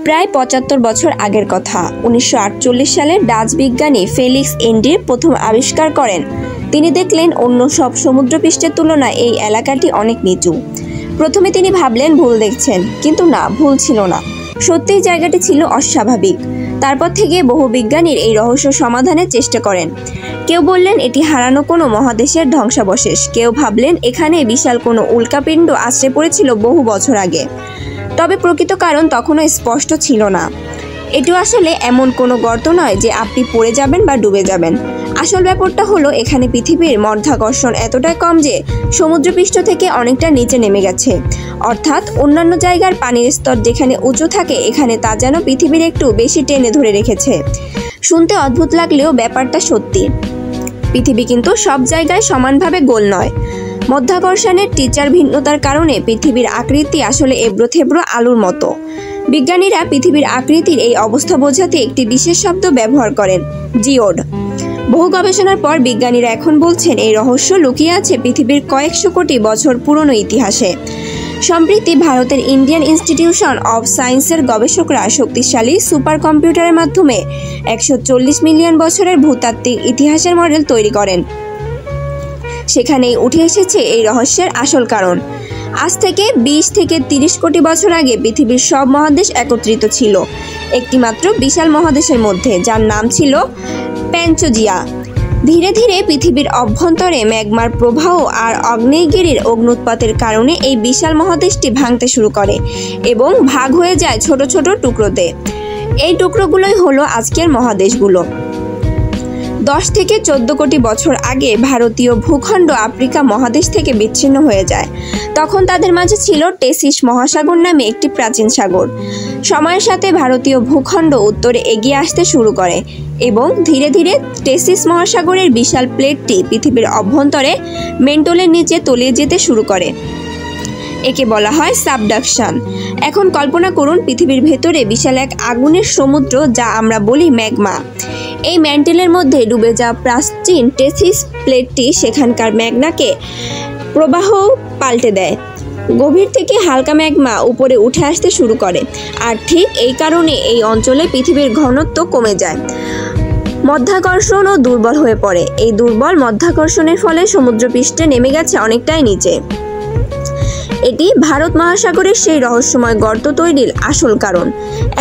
প্রায় ৭৫ বছর আগের কথা। ১৯৪৮ সালে ডাচ বিজ্ঞানী ফেলিক্স এন্ডির প্রথম আবিষ্কার করেন। তিনি দেখলেন অন্য সব সমুদ্রপৃষ্ঠের তুলনায় এই এলাকাটি অনেক নিচু। প্রথমে তিনি ভাবলেন ভুল দেখছেন, কিন্তু না, ভুল ছিল না, সত্যিই জায়গাটি ছিল অস্বাভাবিক। তারপর থেকে বহু বিজ্ঞানীর এই রহস্য সমাধানের চেষ্টা করেন। কেউ বললেন এটি হারানো কোনো মহাদেশের ধ্বংসাবশেষ, কেউ ভাবলেন এখানে বিশাল কোনো উল্কাপিণ্ড আশ্রয় পড়েছিল বহু বছর আগে। তবে প্রকৃত কারণ তখনও স্পষ্ট ছিল না। এটি আসলে এমন কোনো গর্ত নয় যে আপনি পড়ে যাবেন বা ডুবে যাবেন। আসল ব্যাপারটা হলো এখানে পৃথিবীর মাধ্যাকর্ষণ এতটাই কম যে সমুদ্রপৃষ্ঠ থেকে অনেকটা নিচে নেমে গেছে। অর্থাৎ অন্যান্য জায়গার পানির স্তর যেখানে উঁচু থাকে, এখানে তা যেন পৃথিবীর একটু বেশি টেনে ধরে রেখেছে। শুনতে অদ্ভুত লাগলেও ব্যাপারটা সত্যি। পৃথিবী কিন্তু সব জায়গায় সমানভাবে গোল নয়। মাধ্যাকর্ষণের টিচার ভিন্নতার কারণে পৃথিবীর আকৃতি আসলে এবড়ো-থেবড়ো আলুর মতো। বিজ্ঞানীরা পৃথিবীর আকৃতির এই অবস্থা বোঝাতে একটি বিশেষ শব্দ ব্যবহার করেন, জিওড। বহু গবেষণার পর বিজ্ঞানীরা এখন বলছেন এই রহস্য লুকিয়ে আছে পৃথিবীর কয়েকশো কোটি বছর পুরনো ইতিহাসে। সম্প্রতি ভারতের ইন্ডিয়ান ইনস্টিটিউশন অব সায়েন্সের গবেষকরা শক্তিশালী সুপার কম্পিউটারের মাধ্যমে ১৪০ মিলিয়ন বছরের ভূতাত্ত্বিক ইতিহাসের মডেল তৈরি করেন। সেখানেই উঠে এসেছে এই রহস্যের আসল কারণ। আজ থেকে ২০ থেকে ৩০ কোটি বছর আগে পৃথিবীর সব মহাদেশ একত্রিত ছিল একটি মাত্র বিশাল মহাদেশের মধ্যে, যার নাম ছিল প্যানচোজিয়া। ধীরে ধীরে পৃথিবীর অভ্যন্তরে ম্যাগমার প্রবাহ আর আগ্নেয়গিরির অগ্ন্যুৎপাতের কারণে এই বিশাল মহাদেশটি ভাঙতে শুরু করে এবং ভাগ হয়ে যায় ছোট ছোট টুকরোতে। এই টুকরোগুলোই হলো আজকের মহাদেশগুলো। ১০ থেকে ১৪ কোটি বছর আগে ভারতীয় ভূখণ্ড আফ্রিকা মহাদেশ থেকে বিচ্ছিন্ন হয়ে যায়। তখন তাদের মাঝে ছিল টেসিস মহাসাগর নামে একটি প্রাচীন সাগর। সময়ের সাথে ভারতীয় ভূখণ্ড উত্তরে এগিয়ে আসতে শুরু করে এবং ধীরে ধীরে টেসিস মহাসাগরের বিশাল প্লেটটি পৃথিবীর অভ্যন্তরে মেন্টলের নিচে তলিয়ে যেতে শুরু করে। একে বলা হয় সাবডাকশন। এখন কল্পনা করুন পৃথিবীর ভেতরে বিশাল এক আগুনের সমুদ্র, যা আমরা বলি ম্যাগমা। এই ম্যান্টেলের মধ্যে ডুবে যাওয়া প্রাচীন টেসিস প্লেটটি সেখানকার ম্যাগমাকে প্রবাহ পাল্টে দেয়। গভীর থেকে হালকা ম্যাগমা উপরে উঠে আসতে শুরু করে, আর ঠিক এই কারণে এই অঞ্চলে পৃথিবীর ঘনত্ব কমে যায়। মাধ্যাকর্ষণও দুর্বল হয়ে পড়ে। এই দুর্বল মাধ্যাকর্ষণের ফলে সমুদ্রপৃষ্ঠে নেমে গেছে অনেকটাই নিচে। এটি ভারত মহাসাগরের সেই রহস্যময় গর্ত তৈরির আসল কারণ।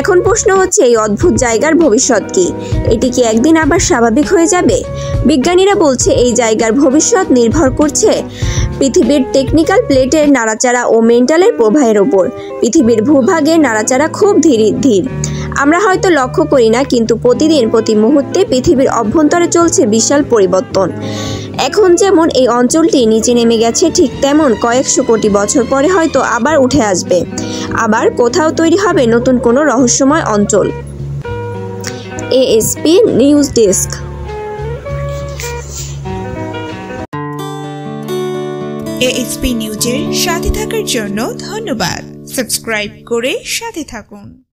এখন প্রশ্ন হচ্ছে এই অদ্ভুত জায়গার ভবিষ্যৎ কি? এটি কি একদিন আবার স্বাভাবিক হয়ে যাবে? বিজ্ঞানীরা বলছে এই জায়গার ভবিষ্যৎ নির্ভর করছে পৃথিবীর টেকনিক্যাল প্লেটের নাড়াচাড়া ও মেন্টালের প্রবাহের ওপর। পৃথিবীর ভূভাগের নাড়াচাড়া খুব ধীর। আমরা হয়তো লক্ষ্য করি না, কিন্তু প্রতিদিন প্রতি মুহূর্তে পৃথিবীর অভ্যন্তরে চলছে বিশাল পরিবর্তন। এখন যেমন এই অঞ্চলটি নিচে নেমে গেছে, ঠিক তেমন কয়েকশো কোটি বছর পরে হয়তো আবার উঠে আসবে। আবার কোথাও তৈরি হবে নতুন কোনো রহস্যময় অঞ্চল। ASP news desk. এএসপি নিউজের সাথে থাকার জন্য ধন্যবাদ। সাবস্ক্রাইব করে সাথে থাকুন।